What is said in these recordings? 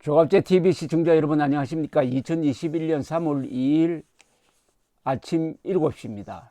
조갑제 TV 시청자 여러분 안녕하십니까? 2021년 3월 2일 아침 7시입니다.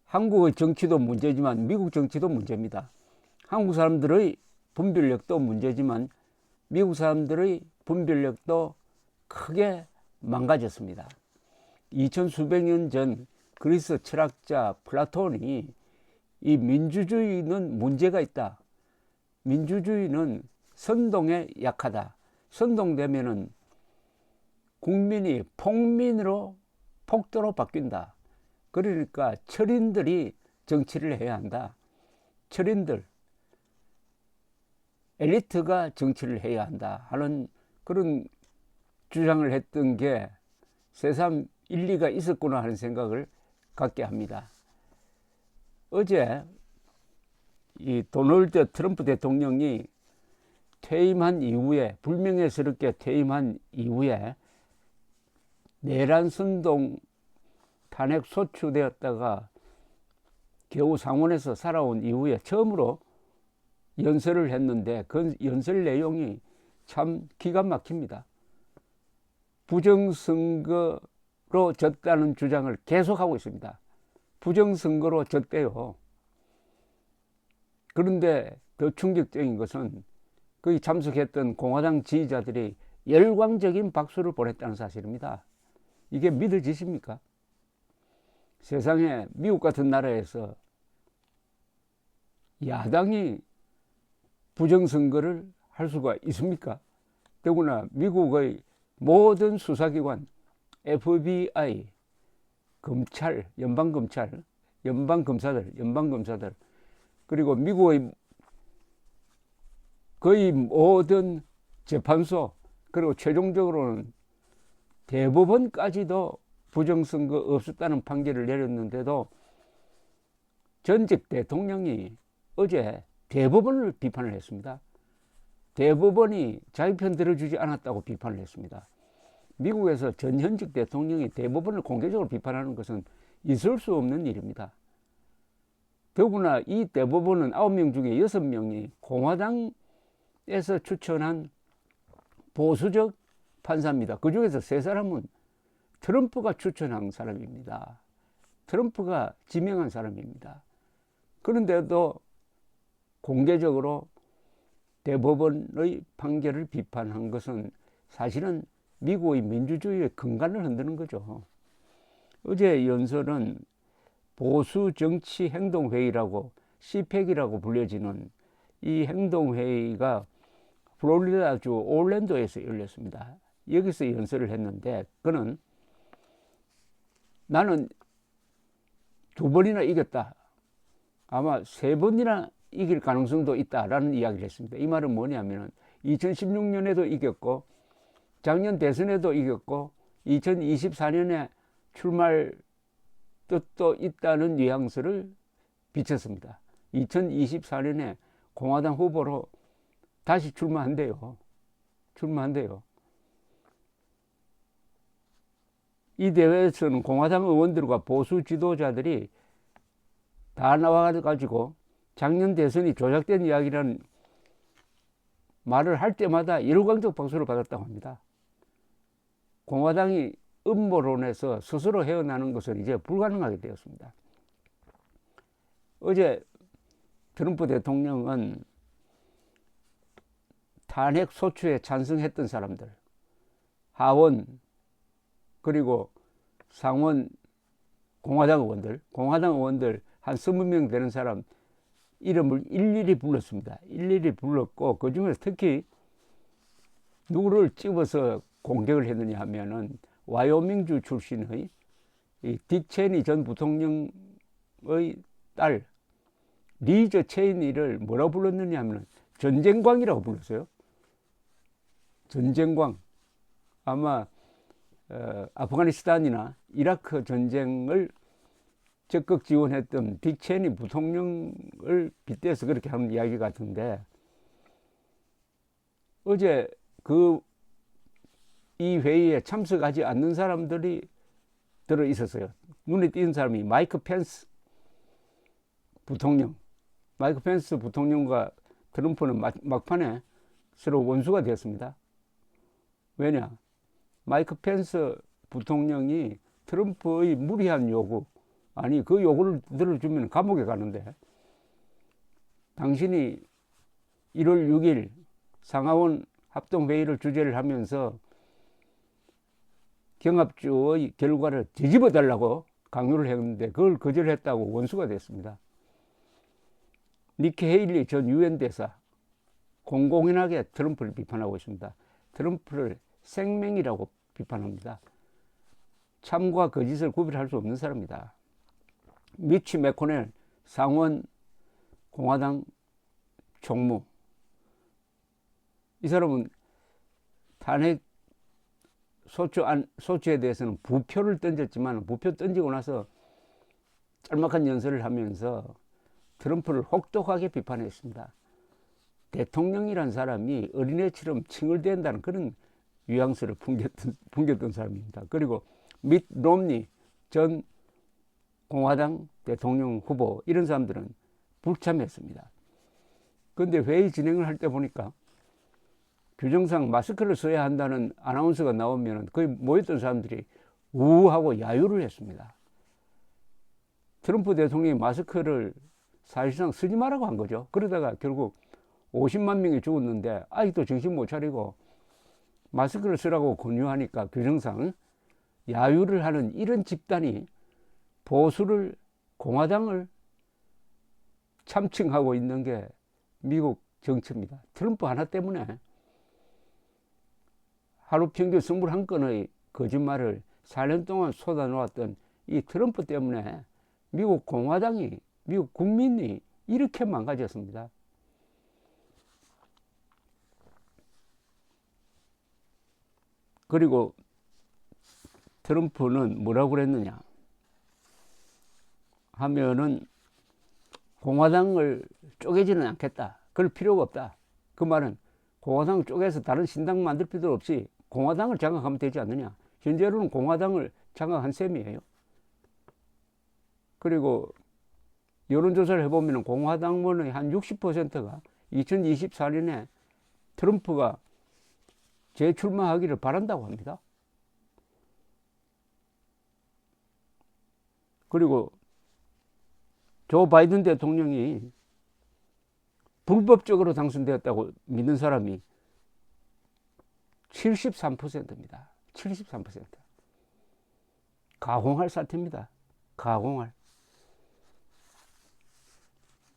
한국의 정치도 문제지만 미국 정치도 문제입니다. 한국 사람들의 분별력도 문제지만 미국 사람들의 분별력도 크게 망가졌습니다. 2000수백 년 전 그리스 철학자 플라톤이 이 민주주의는 문제가 있다. 민주주의는 선동에 약하다. 선동되면은 국민이 폭민으로 폭도로 바뀐다. 그러니까 철인들이 정치를 해야 한다. 철인들, 엘리트가 정치를 해야 한다 하는 그런 주장을 했던 게 새삼 일리가 있었구나 하는 생각을 갖게 합니다. 어제 이 도널드 트럼프 대통령이 퇴임한 이후에, 불명예스럽게 퇴임한 이후에 내란 선동 탄핵 소추되었다가 겨우 상원에서 살아온 이후에 처음으로 연설을 했는데 그 연설 내용이 참 기가 막힙니다. 부정선거로 졌다는 주장을 계속하고 있습니다. 부정선거로 졌대요. 그런데 더 충격적인 것은 거기 참석했던 공화당 지지자들이 열광적인 박수를 보냈다는 사실입니다. 이게 믿어지십니까? 세상에 미국 같은 나라에서 야당이 부정선거를 할 수가 있습니까? 더구나 미국의 모든 수사기관, FBI, 검찰, 연방검사들, 그리고 미국의 거의 모든 재판소, 그리고 최종적으로는 대법원까지도 부정선거 없었다는 판결을 내렸는데도 전직 대통령이 어제 대법원을 비판을 했습니다. 대법원이 자기 편 들어주지 않았다고 비판을 했습니다. 미국에서 전현직 대통령이 대법원을 공개적으로 비판하는 것은 있을 수 없는 일입니다. 더구나 이 대법원은 9명 중에 6명이 공화당에서 추천한 보수적 판사입니다. 그 중에서 3사람은 트럼프가 추천한 사람입니다. 트럼프가 지명한 사람입니다. 그런데도 공개적으로 대법원의 판결을 비판한 것은 사실은 미국의 민주주의의 근간을 흔드는 거죠. 어제 연설은 보수정치행동회의라고 CPEC이라고 불려지는 이 행동회의가 플로리다주 올랜도에서 열렸습니다. 여기서 연설을 했는데 그는 나는 2번이나 이겼다. 아마 3번이나 이길 가능성도 있다라는 이야기를 했습니다. 이 말은 뭐냐면 2016년에도 이겼고 작년 대선에도 이겼고 2024년에 출마할 뜻도 있다는 뉘앙스를 비쳤습니다. 2024년에 공화당 후보로 다시 출마한대요. 이 대회에서는 공화당 의원들과 보수 지도자들이 다 나와가지고 작년 대선이 조작된 이야기라는 말을 할 때마다 열광적 박수를 받았다고 합니다. 공화당이 음모론에서 스스로 헤어나는 것은 이제 불가능하게 되었습니다. 어제 트럼프 대통령은 탄핵 소추에 찬성했던 사람들, 하원 그리고 상원 공화당 의원들 한 20명 되는 사람 이름을 일일이 불렀습니다. 일일이 불렀고 그 중에서 특히 누구를 집어서 공격을 했느냐 하면은 와이오밍주 출신의 딕 체니 전 부통령의 딸 리저 체니를 뭐라고 불렀느냐 하면 전쟁광이라고 불렀어요. 전쟁광. 아마 아프가니스탄이나 이라크 전쟁을 적극 지원했던 딕 체니 부통령을 빗대서 그렇게 하는 이야기 같은데 어제 이 회의에 참석하지 않는 사람들이 들어 있었어요. 눈에 띄는 사람이 마이크 펜스 부통령과 트럼프는 막판에 서로 원수가 되었습니다. 왜냐? 마이크 펜스 부통령이 트럼프의 무리한 요구, 아니 그 요구를 들어주면 감옥에 가는데, 당신이 1월 6일 상하원 합동회의를 주재를 하면서 경합주의 결과를 뒤집어 달라고 강요를 했는데 그걸 거절했다고 원수가 됐습니다. 니키 헤일리 전 유엔 대사 공공연하게 트럼프를 비판하고 있습니다. 트럼프를 생맹이라고 비판합니다. 참과 거짓을 구별할 수 없는 사람이다. 미치 맥코넬 상원 공화당 총무, 이 사람은 탄핵 소추에 대해서는 부표를 던졌지만 부표 던지고 나서 짤막한 연설을 하면서 트럼프를 혹독하게 비판했습니다. 대통령이란 사람이 어린애처럼 칭얼댄다는 그런 뉘앙스를 풍겼던 사람입니다. 그리고 밋 롬니 전 공화당 대통령 후보, 이런 사람들은 불참했습니다. 그런데 회의 진행을 할 때 보니까 규정상 마스크를 써야 한다는 아나운서가 나오면 거의 모였던 사람들이 우하고 야유를 했습니다. 트럼프 대통령이 마스크를 사실상 쓰지 말라고 한 거죠. 그러다가 결국 50만 명이 죽었는데 아직도 정신 못 차리고 마스크를 쓰라고 권유하니까 규정상 야유를 하는 이런 집단이 보수를, 공화당을 참칭하고 있는 게 미국 정치입니다. 트럼프 하나 때문에 하루 평균 21건의 거짓말을 4년 동안 쏟아놓았던 이 트럼프 때문에 미국 공화당이, 미국 국민이 이렇게 망가졌습니다. 그리고 트럼프는 뭐라고 그랬느냐 하면은 공화당을 쪼개지는 않겠다. 그럴 필요가 없다. 그 말은 공화당을 쪼개서 다른 신당 만들 필요 없이 공화당을 장악하면 되지 않느냐. 현재로는 공화당을 장악한 셈이에요. 그리고 여론조사를 해보면 공화당원의 한 60%가 2024년에 트럼프가 재출마하기를 바란다고 합니다. 그리고 조 바이든 대통령이 불법적으로 당선되었다고 믿는 사람이 73%입니다. 73%. 가공할 사태입니다. 가공할.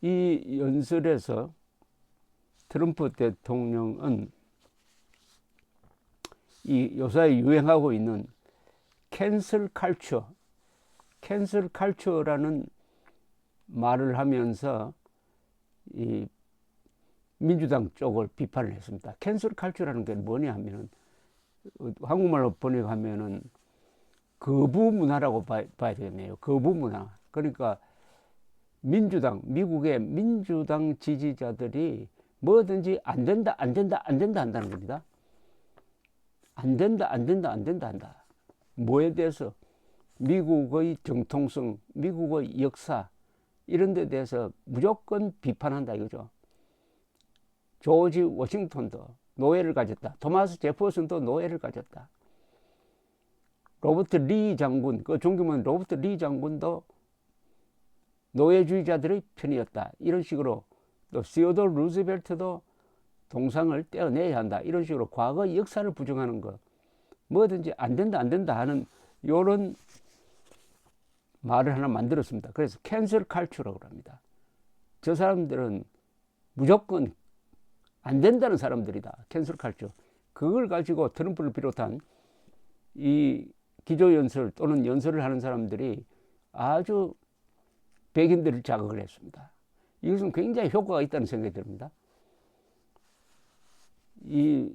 이 연설에서 트럼프 대통령은 이 요새 유행하고 있는 캔슬 칼처라는 말을 하면서 이 민주당 쪽을 비판을 했습니다. 캔슬 칼처라는 게 뭐냐 하면은 한국말로 번역하면은 거부 문화라고 봐야 되겠네요. 거부 문화. 그러니까 미국의 민주당 지지자들이 뭐든지 안 된다 한다는 겁니다. 안 된다 한다. 뭐에 대해서? 미국의 정통성, 미국의 역사, 이런 데 대해서 무조건 비판한다 이거죠. 조지 워싱턴도 노예를 가졌다. 토마스 제퍼슨도 노예를 가졌다. 로버트 리 장군, 그 존경하는 로버트 리 장군도 노예주의자들의 편이었다. 이런 식으로 또 시어도르 루즈벨트도 동상을 떼어내야 한다. 이런 식으로 과거 역사를 부정하는 것, 뭐든지 안 된다 하는 이런 말을 하나 만들었습니다. 그래서 캔슬 칼처라고 합니다. 저 사람들은 무조건 안 된다는 사람들이다. 캔슬 칼처. 그걸 가지고 트럼프를 비롯한 이 기조연설 또는 연설을 하는 사람들이 아주 백인들을 자극을 했습니다. 이것은 굉장히 효과가 있다는 생각이 듭니다. 이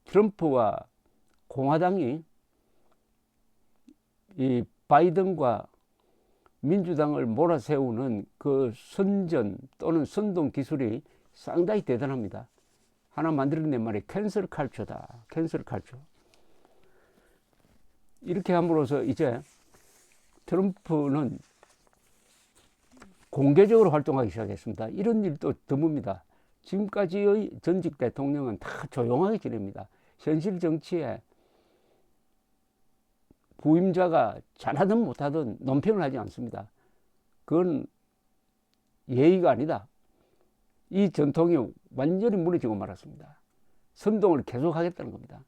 트럼프와 공화당이 이 바이든과 민주당을 몰아세우는 그 선전 또는 선동 기술이 상당히 대단합니다. 하나 만들어낸 말이 캔슬 칼처다. 캔슬 칼처. 이렇게 함으로써 이제 트럼프는 공개적으로 활동하기 시작했습니다. 이런 일도 드뭅니다. 지금까지의 전직 대통령은 다 조용하게 지냅니다. 현실 정치에 부임자가 잘하든 못하든 논평을 하지 않습니다. 그건 예의가 아니다. 이 전통이 완전히 무너지고 말았습니다. 선동을 계속하겠다는 겁니다.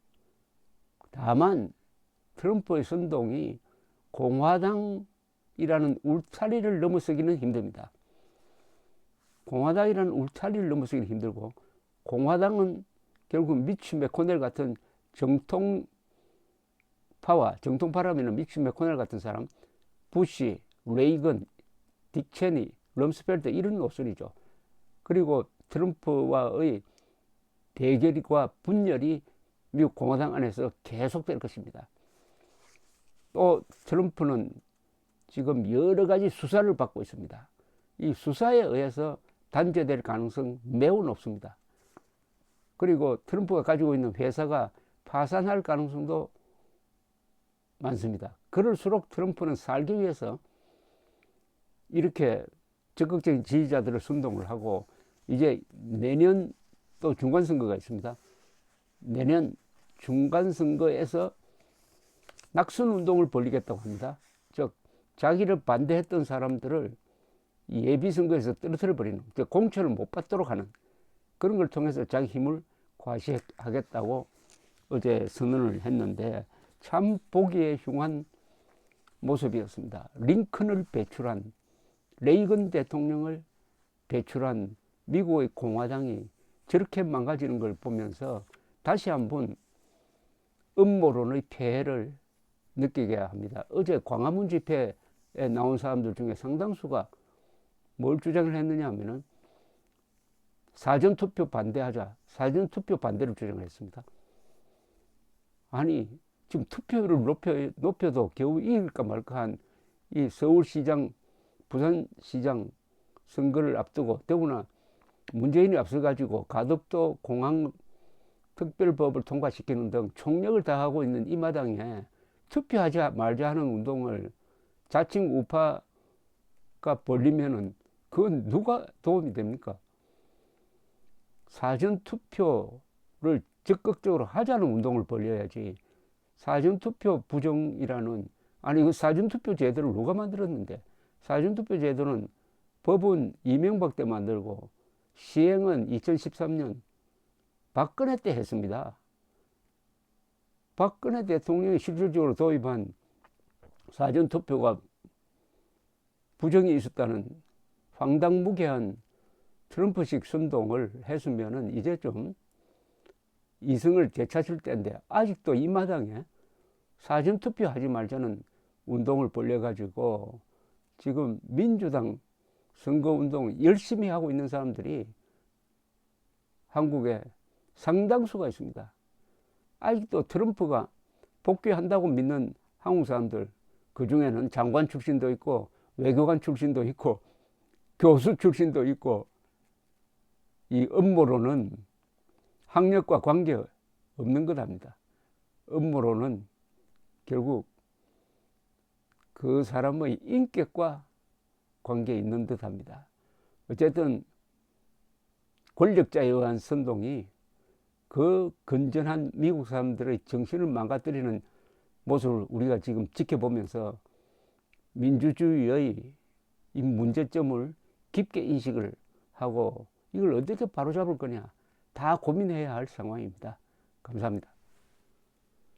다만 트럼프의 선동이 공화당이라는 울타리를 넘어서기는 힘듭니다. 공화당이라는 울타리를 넘어서기는 힘들고, 공화당은 결국 미치 맥코넬 같은 정통파라면 미치 맥코넬 같은 사람, 부시, 레이건, 딕 체니, 럼스펠트 이런 노선이죠. 그리고 트럼프와의 대결과 분열이 미국 공화당 안에서 계속될 것입니다. 또 트럼프는 지금 여러 가지 수사를 받고 있습니다. 이 수사에 의해서 단죄될 가능성 매우 높습니다. 그리고 트럼프가 가지고 있는 회사가 파산할 가능성도 많습니다. 그럴수록 트럼프는 살기 위해서 이렇게 적극적인 지지자들을 선동을 하고, 이제 내년 또 중간선거가 있습니다. 내년 중간선거에서 낙선운동을 벌이겠다고 합니다. 즉 자기를 반대했던 사람들을 예비선거에서 떨어뜨려 버리는, 공천을 못 받도록 하는 그런 걸 통해서 자기 힘을 과시하겠다고 어제 선언을 했는데, 참 보기에 흉한 모습이었습니다. 링컨을 배출한, 레이건 대통령을 배출한 미국의 공화당이 저렇게 망가지는 걸 보면서 다시 한번 음모론의 폐해를 느끼게 합니다. 어제 광화문 집회에 나온 사람들 중에 상당수가 뭘 주장을 했느냐 하면은 사전투표 반대하자, 사전투표 반대를 주장을 했습니다. 아니 지금 투표율을 높여도 겨우 이길까 말까 한 이 서울시장, 부산시장 선거를 앞두고, 더구나 문재인이 앞서가지고 가덕도 공항 특별법을 통과시키는 등 총력을 다하고 있는 이 마당에 투표하지 말자 하는 운동을 자칭 우파가 벌리면은 그건 누가 도움이 됩니까? 사전투표를 적극적으로 하자는 운동을 벌려야지, 사전투표 부정이라는, 아니 그 사전투표 제도를 누가 만들었는데, 사전투표 제도는 법은 이명박 때 만들고 시행은 2013년 박근혜 때 했습니다. 박근혜 대통령이 실질적으로 도입한 사전투표가 부정이 있었다는 황당무계한 트럼프식 선동을 했으면은 이제 좀 이성을 되찾을 때인데, 아직도 이 마당에 사전투표 하지 말자는 운동을 벌려가지고 지금 민주당 선거운동 열심히 하고 있는 사람들이 한국에 상당수가 있습니다. 아직도 트럼프가 복귀한다고 믿는 한국 사람들, 그 중에는 장관 출신도 있고 외교관 출신도 있고 교수 출신도 있고, 이 음모론은 학력과 관계 없는 거랍니다. 음모론은 결국 그 사람의 인격과 관계 있는 듯 합니다. 어쨌든 권력자에 의한 선동이 그 건전한 미국 사람들의 정신을 망가뜨리는 모습을 우리가 지금 지켜보면서 민주주의의 이 문제점을 깊게 인식을 하고 이걸 어떻게 바로잡을 거냐 다 고민해야 할 상황입니다. 감사합니다.